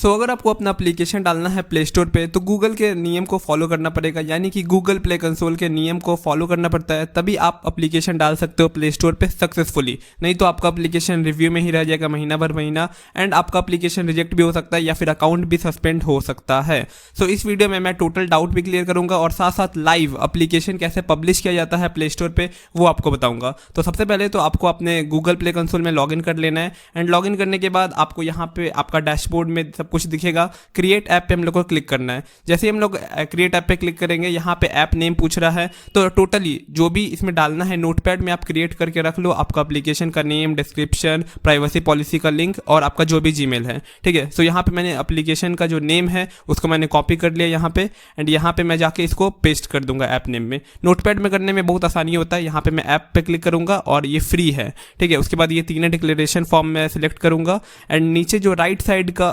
सो अगर आपको अपना एप्लीकेशन डालना है प्ले स्टोर पे तो गूगल के नियम को फॉलो करना पड़ेगा, यानी कि गूगल प्ले कंसोल के नियम को फॉलो करना पड़ता है, तभी आप एप्लीकेशन डाल सकते हो प्ले स्टोर पे सक्सेसफुली। नहीं तो आपका एप्लीकेशन रिव्यू में ही रह जाएगा महीना भर महीना, एंड आपका एप्लीकेशन रिजेक्ट भी हो सकता है या फिर अकाउंट भी सस्पेंड हो सकता है। सो इस वीडियो में मैं टोटल डाउट भी क्लियर करूंगा और साथ साथ लाइव एप्लीकेशन कैसे पब्लिश किया जाता है प्ले स्टोर पे वो आपको बताऊंगा। तो सबसे पहले तो आपको अपने गूगल प्ले कंसोल में लॉगिन कर लेना है, एंड लॉगिन करने के बाद आपको यहाँ पे आपका डैशबोर्ड में सब कुछ दिखेगा। क्रिएट ऐप पे हम लोग को क्लिक करना है। जैसे ही हम लोग क्रिएट ऐप पे क्लिक करेंगे, यहाँ पे ऐप नेम पूछ रहा है, तो टोटली जो भी इसमें डालना है नोटपैड में आप क्रिएट करके रख लो, आपका एप्लीकेशन का नेम, डिस्क्रिप्शन, प्राइवेसी पॉलिसी का लिंक और आपका जो भी जीमेल है। ठीक है, सो यहाँ पे मैंने एप्लीकेशन का जो नेम है उसको मैंने कॉपी कर लिया यहाँ पे, एंड यहाँ पे मैं जाके इसको पेस्ट कर दूंगा ऐप नेम में। नोटपैड में करने में बहुत आसानी होता है। यहाँ पे मैं ऐप पे क्लिक करूंगा और ये फ्री है। ठीक है, उसके बाद ये तीनों डिक्लेरेशन फॉर्म में सिलेक्ट करूंगा, एंड नीचे जो राइट साइड का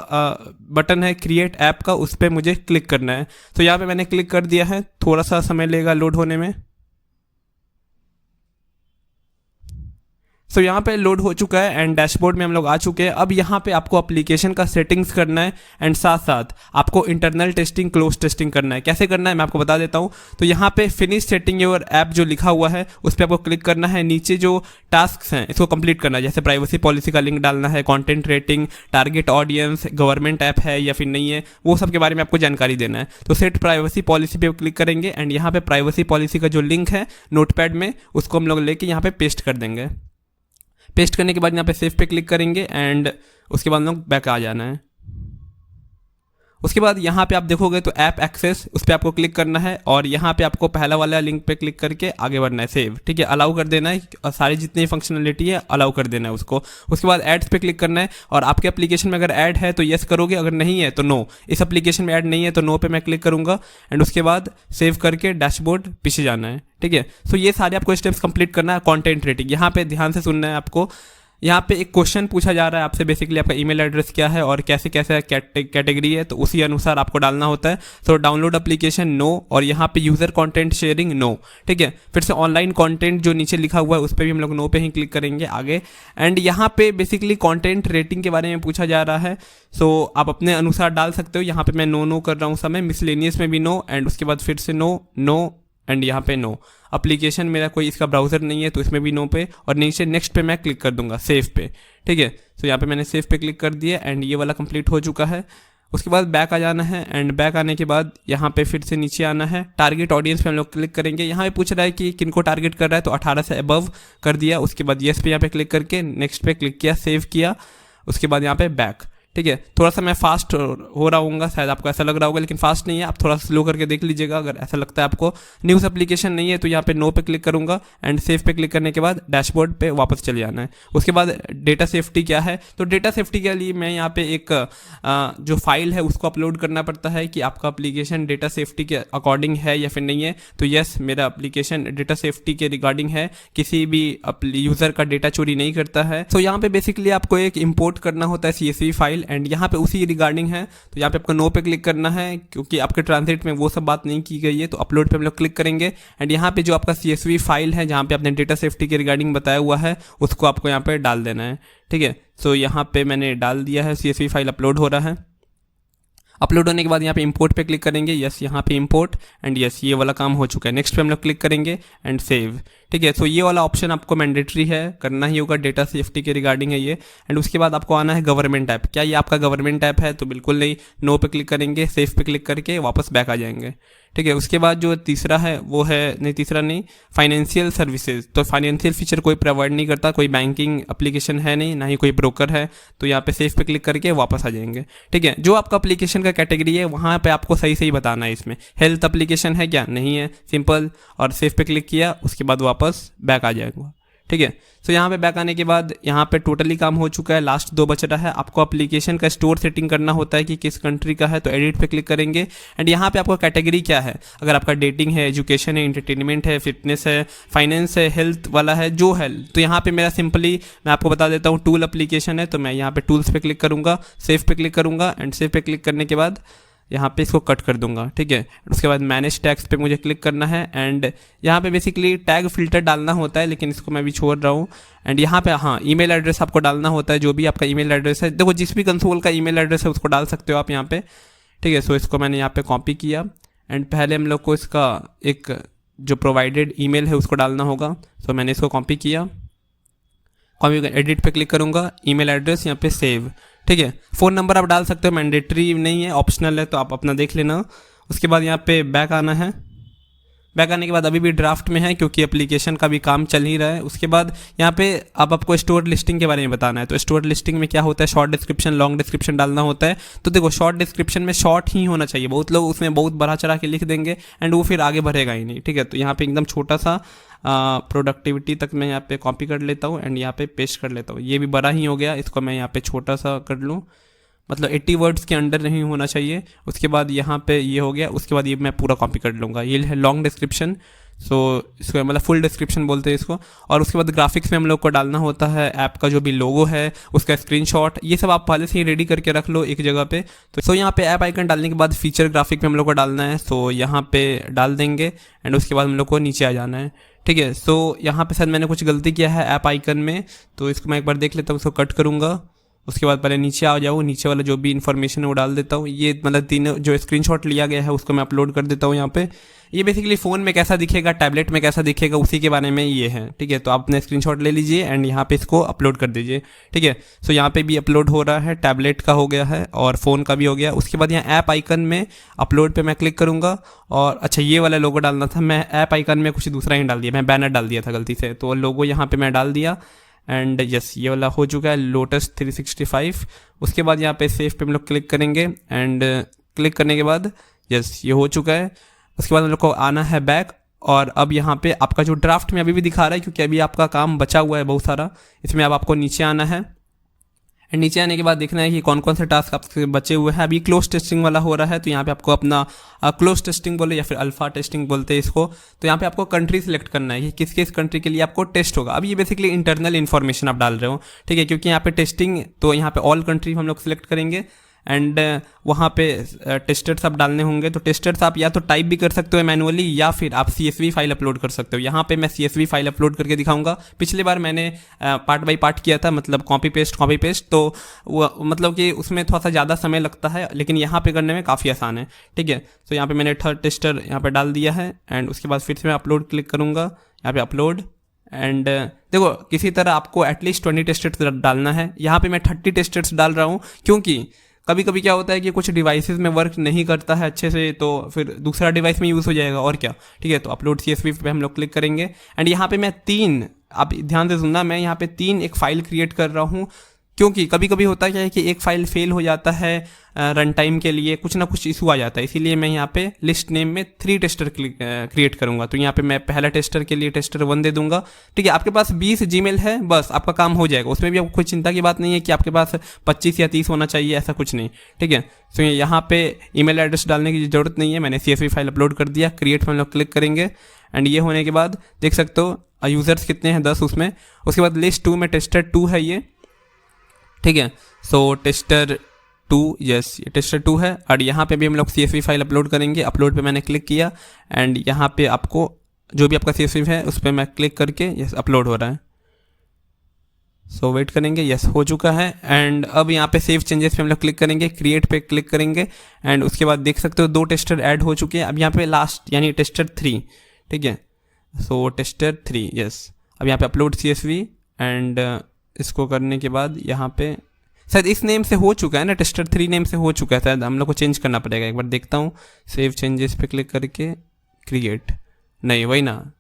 बटन है क्रिएट ऐप का, उस पर मुझे क्लिक करना है। तो यहाँ पे मैंने क्लिक कर दिया है, थोड़ा सा समय लेगा लोड होने में। सो यहाँ पे लोड हो चुका है एंड डैशबोर्ड में हम लोग आ चुके हैं। अब यहाँ पे आपको एप्लीकेशन का सेटिंग्स करना है, एंड साथ साथ आपको इंटरनल टेस्टिंग, क्लोज टेस्टिंग करना है। कैसे करना है मैं आपको बता देता हूँ। तो यहाँ पे फिनिश सेटिंग योर ऐप जो लिखा हुआ है उस पर आपको क्लिक करना है। नीचे जो टास्क हैं इसको कंप्लीट करना है, जैसे प्राइवेसी पॉलिसी का लिंक डालना है, content rating, target audience, government app है या फिर नहीं है, वो सब के बारे में आपको जानकारी देना है। तो सेट प्राइवेसी पॉलिसी पे क्लिक करेंगे, एंड यहाँ पे प्राइवेसी पॉलिसी का जो लिंक है नोटपैड में उसको हम लोग लेके यहाँ पे पेस्ट कर देंगे। पेस्ट करने के बाद यहाँ पे सेव पे क्लिक करेंगे, एंड उसके बाद लोग बैक आ जाना है। उसके बाद यहाँ पे आप देखोगे तो ऐप एक्सेस, उस पर आपको क्लिक करना है और यहाँ पे आपको पहला वाला लिंक पे क्लिक करके आगे बढ़ना है। सेव, ठीक है, अलाउ कर देना है, सारी जितनी फंक्शनलिटी है अलाउ कर देना है उसको। उसके बाद एड्स पे क्लिक करना है, और आपके एप्लीकेशन में अगर ऐड है तो येस करोगे, अगर नहीं है तो नो। इस एप्लीकेशन में ऐड नहीं है तो नो पे मैं क्लिक करूँगा, एंड उसके बाद सेव करके डैशबोर्ड पीछे जाना है। ठीक है, सो ये सारे आपको स्टेप्स कंप्लीट करना है। कॉन्टेंट रेटिंग यहाँ पे ध्यान से सुनना है आपको। यहाँ पे एक क्वेश्चन पूछा जा रहा है आपसे, बेसिकली आपका ईमेल एड्रेस क्या है और कैसे कैसे कैटेगरी है, तो उसी अनुसार आपको डालना होता है। तो डाउनलोड एप्लीकेशन नो, और यहाँ पे यूज़र कंटेंट शेयरिंग नो। ठीक है, फिर से ऑनलाइन कंटेंट जो नीचे लिखा हुआ है उस पर भी हम लोग नो पे ही क्लिक करेंगे आगे। एंड यहाँ पे बेसिकली कंटेंट रेटिंग के बारे में पूछा जा रहा है, सो आप अपने अनुसार डाल सकते हो। यहाँ पे मैं नो कर रहा हूँ समय, मिसलेनियस में भी नो, एंड उसके बाद फिर से नो एंड यहाँ पे नो। एप्लीकेशन मेरा कोई इसका ब्राउज़र नहीं है तो इसमें भी नो पे, और नीचे नेक्स्ट पे मैं क्लिक कर दूंगा, सेव पे। ठीक है, तो यहाँ पे मैंने सेव पे क्लिक कर दिया, एंड ये वाला कंप्लीट हो चुका है। उसके बाद बैक आ जाना है, एंड बैक आने के बाद यहाँ पे फिर से नीचे आना है। टारगेट ऑडियंस पे हम लोग क्लिक करेंगे। यहाँ पे पूछ रहा है कि किनको टारगेट कर रहा है, तो 18 से अबव कर दिया। उसके बाद येस पे यहाँ पे क्लिक करके नेक्स्ट पे क्लिक किया, सेव किया। उसके बाद यहाँ पे बैक। ठीक है, थोड़ा सा मैं फास्ट हो रहा हूँ, शायद आपको ऐसा लग रहा होगा, लेकिन फास्ट नहीं है। आप थोड़ा स्लो करके देख लीजिएगा अगर ऐसा लगता है आपको। न्यूज़ एप्लीकेशन नहीं है तो यहाँ पे नो पे क्लिक करूँगा, एंड सेव पे क्लिक करने के बाद डैशबोर्ड पे वापस चले जाना है। उसके बाद डेटा सेफ्टी क्या है, तो डेटा सेफ्टी के लिए मैं यहाँ पे एक जो फाइल है उसको अपलोड करना पड़ता है कि आपका एप्लीकेशन डेटा सेफ्टी के अकॉर्डिंग है या फिर नहीं है। तो यस, मेरा एप्लीकेशन डेटा सेफ्टी के रिगार्डिंग है, किसी भी यूज़र का डेटा चोरी नहीं करता है। तो यहाँ पे बेसिकली आपको एक इम्पोर्ट करना होता है CSV फाइल, एंड यहाँ पे उसी रिगार्डिंग है। तो यहाँ पे आपको नो पे क्लिक करना है, क्योंकि आपके ट्रांसलेट में वो सब बात नहीं की गई है। तो अपलोड पे हम लोग क्लिक करेंगे, एंड यहाँ पे जो आपका CSV फाइल है जहाँ पे आपने डेटा सेफ्टी के रिगार्डिंग बताया हुआ है उसको आपको यहाँ पे डाल देना है। ठीक है, सो यहाँ पे मैंने डाल दिया है, CSV फाइल अपलोड हो रहा है। अपलोड होने के बाद यहाँ पे इंपोर्ट पे क्लिक करेंगे, यस यहाँ पे इंपोर्ट, एंड यस ये वाला काम हो चुका है। नेक्स्ट पे हम लोग क्लिक करेंगे एंड सेव। ठीक है, सो ये वाला ऑप्शन आपको मैंडेटरी है, करना ही होगा, डेटा सेफ्टी के रिगार्डिंग है ये। एंड उसके बाद आपको आना है गवर्नमेंट ऐप। क्या ये आपका गवर्नमेंट ऐप है? तो बिल्कुल नहीं। नो पे क्लिक करेंगे, सेव पे क्लिक करके वापस बैक आ जाएंगे। ठीक है, उसके बाद जो तीसरा है वो है, नहीं तीसरा नहीं, फाइनेंशियल सर्विसेज। तो फाइनेंशियल फीचर कोई प्रोवाइड नहीं करता, कोई बैंकिंग एप्लीकेशन है नहीं, ना ही कोई ब्रोकर है। तो यहाँ पे सेव पे क्लिक करके वापस आ जाएंगे। ठीक है, जो आपका एप्लीकेशन का कैटेगरी है वहाँ पे आपको सही सही बताना है। इसमें हेल्थ एप्लीकेशन है क्या? नहीं है, सिंपल। और सेव पे क्लिक किया, उसके बाद वापस बैक आ जाएगा। ठीक है, सो यहाँ पे बैक आने के बाद यहाँ पे टोटली काम हो चुका है। लास्ट 2 बच रहा है। आपको एप्लीकेशन का स्टोर सेटिंग करना होता है कि किस कंट्री का है, तो एडिट पे क्लिक करेंगे। एंड यहाँ पे आपको कैटेगरी क्या है, अगर आपका डेटिंग है, एजुकेशन है, एंटरटेनमेंट है, फिटनेस है, फाइनेंस है, हेल्थ वाला है, जो है। तो यहाँ पे मेरा सिंपली मैं आपको बता देता हूँ, टूल एप्लीकेशन है। तो मैं यहाँ पे टूल्स पे क्लिक करूँगा, सेव पे क्लिक करूँगा, एंड सेव पे क्लिक करने के बाद यहाँ पे इसको कट कर दूंगा, ठीक है। उसके बाद मैनेज टैग्स पे मुझे क्लिक करना है एंड यहाँ पे बेसिकली टैग फिल्टर डालना होता है, लेकिन इसको मैं भी छोड़ रहा हूँ। एंड यहाँ पे हाँ ईमेल एड्रेस आपको डालना होता है, जो भी आपका ईमेल एड्रेस है। देखो जिस भी कंसोल का ईमेल एड्रेस है उसको डाल सकते हो आप यहाँ पे, ठीक है। सो इसको मैंने यहाँ पे कॉपी किया एंड पहले हम लोग को इसका एक जो प्रोवाइडेड ईमेल है उसको डालना होगा। सो मैंने इसको कॉपी किया, कॉपी एडिट पे क्लिक करूँगा, ईमेल एड्रेस यहाँ पे सेव, ठीक है। फ़ोन नंबर आप डाल सकते हो, मैंडेटरी नहीं है, ऑप्शनल है, तो आप अपना देख लेना। उसके बाद यहाँ पे बैक आना है। बैक आने के बाद अभी भी ड्राफ्ट में है क्योंकि एप्लीकेशन का भी काम चल ही रहा है। उसके बाद यहाँ पे अब आपको स्टोर लिस्टिंग के बारे में बताना है। तो स्टोर लिस्टिंग में क्या होता है, शॉर्ट डिस्क्रिप्शन लॉन्ग डिस्क्रिप्शन डालना होता है। तो देखो शॉर्ट डिस्क्रिप्शन में शॉर्ट ही होना चाहिए, बहुत लोग उसमें बहुत बढ़ा चढ़ा के लिख देंगे एंड वो फिर आगे बढ़ेगा ही नहीं, ठीक है। तो यहाँ पे एकदम छोटा सा प्रोडक्टिविटी तक मैं यहाँ पे कॉपी कर लेता हूँ एंड यहाँ पे पेस्ट कर लेता हूँ। ये भी बड़ा ही हो गया, इसको मैं यहाँ पे छोटा सा कर लूँ, मतलब 80 वर्ड्स के अंडर नहीं होना चाहिए। उसके बाद यहाँ पे ये हो गया, उसके बाद ये मैं पूरा कॉपी कर लूँगा। ये है लॉन्ग डिस्क्रिप्शन, सो इसको मतलब फुल डिस्क्रिप्शन बोलते हैं इसको। और उसके बाद ग्राफिक्स में हम लोग को डालना होता है ऐप का जो भी लोगो है उसका स्क्रीनशॉट, ये सब आप पहले से ही रेडी करके रख लो एक जगह पे। तो सो यहाँ पे ऐप आइकन डालने के बाद फीचर ग्राफिक में हम लोग को डालना है, सो यहाँ पे डाल देंगे एंड उसके बाद हम लोग को नीचे आ जाना है, ठीक है। सो यहाँ पे शायद मैंने कुछ गलती किया है ऐप आइकन में, तो इसको मैं एक बार देख लेता हूँ, इसको कट करूँगा। उसके बाद पहले नीचे आ जाऊँ, नीचे वाला जो भी इन्फॉर्मेशन है वो डाल देता हूँ। ये मतलब तीनों जो स्क्रीनशॉट लिया गया है उसको मैं अपलोड कर देता हूँ यहाँ पे। ये बेसिकली फ़ोन में कैसा दिखेगा, टैबलेट में कैसा दिखेगा, उसी के बारे में ये है, ठीक है। तो आप अपने स्क्रीनशॉट ले लीजिए एंड यहाँ पे इसको अपलोड कर दीजिए, ठीक है। सो यहाँ पे भी अपलोड हो रहा है, टैबलेट का हो गया है और फ़ोन का भी हो गया। उसके बाद यहाँ ऐप आइकन में अपलोड पे मैं क्लिक करूँगा और अच्छा ये वाला लोगो डालना था, मैं ऐप आइकन में कुछ दूसरा ही डाल दिया, मैं बैनर डाल दिया था गलती से, तो लोगो यहाँ पर मैं डाल दिया एंड यस ये वाला हो चुका है लोटस 365। उसके बाद यहाँ पे सेव पे हम लोग क्लिक करेंगे एंड क्लिक करने के बाद यस ये हो चुका है। उसके बाद हम लोग को आना है बैक और अब यहाँ पे आपका जो ड्राफ्ट में अभी भी दिखा रहा है क्योंकि अभी आपका काम बचा हुआ है बहुत सारा, इसमें अब आपको नीचे आना है एंड नीचे आने के बाद देखना है कि कौन कौन से टास्क आपके बचे हुए हैं। अभी क्लोज टेस्टिंग वाला हो रहा है, तो यहाँ पे आपको अपना क्लोज टेस्टिंग बोले या फिर अल्फा टेस्टिंग बोलते हैं इसको। तो यहाँ पे आपको कंट्री सिलेक्ट करना है कि किस किस कंट्री के लिए आपको टेस्ट होगा। अब ये बेसिकली इंटरनल इन्फॉर्मेशन आप डाल रहे हो, ठीक है, क्योंकि यहाँ पे टेस्टिंग, तो यहाँ पे ऑल कंट्री हम लोग सिलेक्ट करेंगे एंड वहाँ पे टेस्टर्स आप डालने होंगे। तो टेस्टर्स आप या तो टाइप भी कर सकते हो मैनुअली या फिर आप CSV फाइल अपलोड कर सकते हो। यहाँ पे मैं CSV फाइल अपलोड करके दिखाऊंगा। पिछली बार मैंने पार्ट बाय पार्ट किया था, मतलब कॉपी पेस्ट, तो वो मतलब कि उसमें थोड़ा सा ज़्यादा समय लगता है, लेकिन यहाँ पे करने में काफ़ी आसान है, ठीक है। तो यहाँ पे मैंने थर्ड टेस्टर यहाँ पे डाल दिया है एंड उसके बाद फिर से मैं अपलोड क्लिक करूँगा, यहाँ पे अपलोड एंड देखो किसी तरह आपको एटलीस्ट 20 टेस्टर्स डालना है। यहाँ पे मैं 30 टेस्टर्स डाल रहा हूँ क्योंकि कभी कभी क्या होता है कि कुछ डिवाइसेस में वर्क नहीं करता है अच्छे से, तो फिर दूसरा डिवाइस में यूज़ हो जाएगा और क्या, ठीक है। तो अपलोड CSV पे हम लोग क्लिक करेंगे एंड यहाँ पे मैं 3, आप ध्यान से सुनना, मैं यहाँ पे 3 एक फ़ाइल क्रिएट कर रहा हूँ क्योंकि कभी कभी होता क्या है कि एक फ़ाइल फेल हो जाता है रन टाइम के लिए, कुछ ना कुछ इशू आ जाता है, इसीलिए मैं यहाँ पे लिस्ट नेम में 3 टेस्टर क्रिएट करूँगा। तो यहाँ पे मैं पहला टेस्टर के लिए टेस्टर 1 दे दूंगा, ठीक है। आपके पास 20 जीमेल है, बस आपका काम हो जाएगा। उसमें भी आपको कोई चिंता की बात नहीं है कि आपके पास 25 या 30 होना चाहिए, ऐसा कुछ नहीं, ठीक है। तो यहाँ पे ईमेल एड्रेस डालने की ज़रूरत नहीं है, मैंने CSV फाइल अपलोड कर दिया। क्रिएट पे हम लोग क्लिक करेंगे एंड ये होने के बाद देख सकते हो यूज़र्स कितने हैं, 10 उसमें। उसके बाद लिस्ट 2 में टेस्टर 2 है ये, ठीक है। सो टेस्टर 2, यस ये टेस्टर 2 है और यहाँ पे भी हम लोग CSV फाइल अपलोड करेंगे। अपलोड पे मैंने क्लिक किया एंड यहाँ पे आपको जो भी आपका CSV है उस पर मैं क्लिक करके यस अपलोड हो रहा है। सो वेट करेंगे, यस हो चुका है एंड अब यहाँ पे सेव चेंजेस पे हम लोग क्लिक करेंगे, क्रिएट पे क्लिक करेंगे एंड उसके बाद देख सकते हो 2 टेस्टर ऐड हो चुके हैं। अब यहाँ पे लास्ट यानी टेस्टर 3, ठीक है। सो टेस्टर 3, यस अब यहाँ पे अपलोड CSV एंड इसको करने के बाद यहाँ पे शायद इस नेम से हो चुका है ना, टेस्टर 3 नेम से हो चुका है, शायद हम लोग को चेंज करना पड़ेगा। एक बार देखता हूँ, सेव चेंजेस पे क्लिक करके क्रिएट, नहीं वही ना,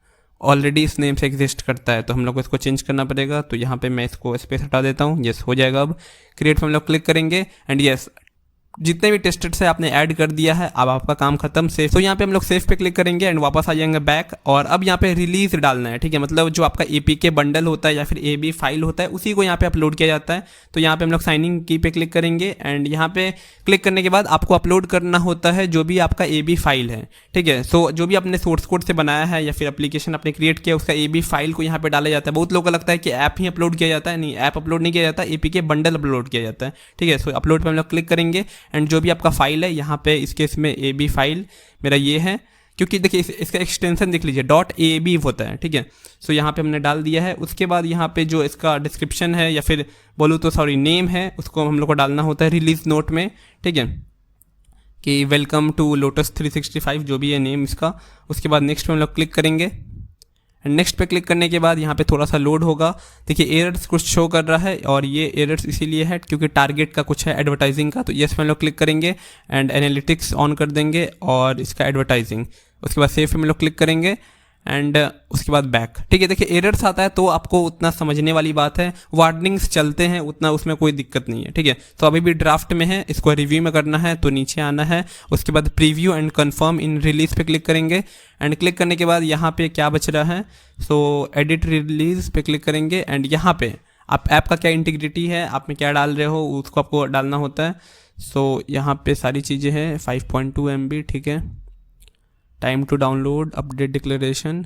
ऑलरेडी इस नेम से एग्जिस्ट करता है, तो हम लोग को इसको चेंज करना पड़ेगा। तो यहाँ पे मैं इसको स्पेस हटा देता हूँ, यस हो जाएगा। अब क्रिएट पे हम लोग क्लिक करेंगे एंड यस जितने भी टेस्टर्स है आपने ऐड कर दिया है, अब आपका काम खत्म। सेव, तो यहाँ पे हम लोग सेव पे क्लिक करेंगे एंड वापस आ जाएंगे बैक और अब यहाँ पे रिलीज डालना है, ठीक है। मतलब जो आपका APK बंडल होता है या फिर AB फाइल होता है उसी को यहाँ पे अपलोड किया जाता है। तो यहाँ पे हम लोग साइनिंग की पे क्लिक करेंगे एंड यहाँ पे क्लिक करने के बाद आपको अपलोड करना होता है जो भी आपका AB फाइल है, ठीक है। सो जो भी आपने सोर्स कोड से बनाया है या फिर एप्लीकेशन आपने क्रिएट किया उसका AB फाइल को यहाँ पे डाला जाता है। बहुत लोगों को लगता है कि ऐप ही अपलोड किया जाता है, नहीं ऐप अपलोड नहीं किया जाता, APK बंडल अपलोड किया जाता है, ठीक है। सो अपलोड पे हम लोग क्लिक करेंगे एंड जो भी आपका फाइल है यहाँ पे इस केस में ए बी फाइल मेरा ये है, क्योंकि देखिए इसका एक्सटेंशन देख लीजिए .ab होता है, ठीक है। सो यहाँ पे हमने डाल दिया है। उसके बाद यहाँ पे जो इसका डिस्क्रिप्शन है या फिर बोलूँ तो सॉरी नेम है, उसको हम लोग को डालना होता है रिलीज नोट में, ठीक है, कि वेलकम टू लोटस 365 जो भी है नेम इसका। उसके बाद नेक्स्ट पे हम लोग क्लिक करेंगे एंड नेक्स्ट पे क्लिक करने के बाद यहाँ पे थोड़ा सा लोड होगा। देखिए एरर्स कुछ शो कर रहा है और ये एरर्स इसीलिए है क्योंकि टारगेट का कुछ है एडवर्टाइजिंग का। तो यस पे हम लोग क्लिक करेंगे एंड एनालिटिक्स ऑन कर देंगे और इसका एडवर्टाइजिंग। उसके बाद सेव पे हम लोग क्लिक करेंगे एंड उसके बाद बैक, ठीक है। देखिए एरर्स आता है तो आपको उतना समझने वाली बात है, वार्निंग्स चलते हैं उतना उसमें कोई दिक्कत नहीं है, ठीक है। तो अभी भी ड्राफ्ट में है, इसको रिव्यू में करना है तो नीचे आना है। उसके बाद preview and confirm in release पे क्लिक करेंगे एंड क्लिक करने के बाद यहाँ पे क्या बच रहा है, सो एडिट रिलीज पे क्लिक करेंगे एंड यहाँ पे आप ऐप का क्या इंटीग्रिटी है, आप में क्या डाल रहे हो उसको आपको डालना होता है। सो यहाँ पे सारी चीज़ें हैं, 5.2 MB, ठीक है। Time to download, update declaration,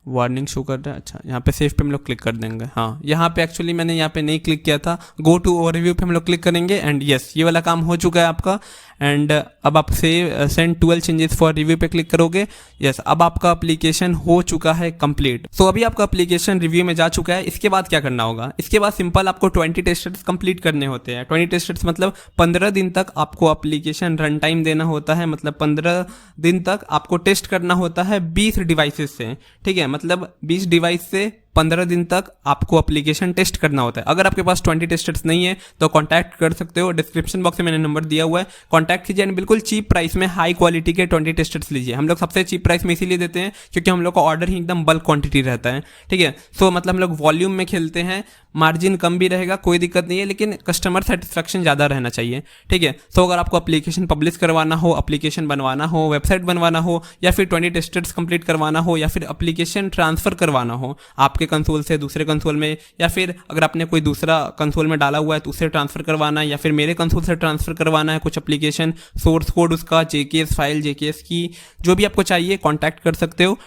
warning show कर रहा है। अच्छा यहाँ पे सेव पे हम लोग क्लिक कर देंगे। हाँ यहाँ पे एक्चुअली मैंने यहाँ पे नहीं क्लिक किया था, गो टू ओवरव्यू पे हम लोग क्लिक करेंगे एंड यस ये वाला काम हो चुका है आपका। एंड अब आप सेंड 12 चेंजेस फॉर रिव्यू पे क्लिक करोगे। यस अब आपका एप्लीकेशन हो चुका है कंप्लीट। सो अभी आपका एप्लीकेशन रिव्यू में जा चुका है। इसके बाद क्या करना होगा, इसके बाद सिंपल आपको 20 टेस्टर्स कंप्लीट करने होते हैं। 20 टेस्टर्स मतलब 15 दिन तक आपको एप्लीकेशन रन टाइम देना होता है, मतलब 15 दिन तक आपको टेस्ट करना होता है 20 डिवाइसेस से, ठीक है। मतलब 20 डिवाइस से 15 दिन तक आपको एप्लीकेशन टेस्ट करना होता है। अगर आपके पास 20 टेस्टर्स नहीं है तो कांटेक्ट कर सकते हो, डिस्क्रिप्शन बॉक्स में मैंने नंबर दिया हुआ है, कांटेक्ट कीजिए एंड बिल्कुल चीप प्राइस में हाई क्वालिटी के 20 टेस्टर्स लीजिए। हम लोग सबसे चीप प्राइस में इसीलिए देते हैं क्योंकि हम लोग का ऑर्डर ही एकदम बल्क क्वांटिटी रहता है, ठीक है। सो मतलब हम लोग वॉल्यूम में खेलते हैं, मार्जिन कम भी रहेगा कोई दिक्कत नहीं है, लेकिन कस्टमर सेटिस्फेक्शन ज़्यादा रहना चाहिए, ठीक है। सो अगर आपको एप्लीकेशन पब्लिश करवाना हो, एप्लीकेशन बनवाना हो, वेबसाइट बनवाना हो, या फिर 20 टेस्टर्स कंप्लीट करवाना हो, या फिर एप्लीकेशन ट्रांसफर करवाना हो आपके कंसोल से दूसरे कंसोल में, या फिर अगर आपने कोई दूसरा कंसोल में डाला हुआ है तो उससे ट्रांसफर करवाना है, या फिर मेरे कंसोल से ट्रांसफर करवाना है कुछ एप्लीकेशन, सोर्स कोड उसका, JKS फाइल, JKS की, जो भी आपको चाहिए कांटेक्ट कर सकते हो।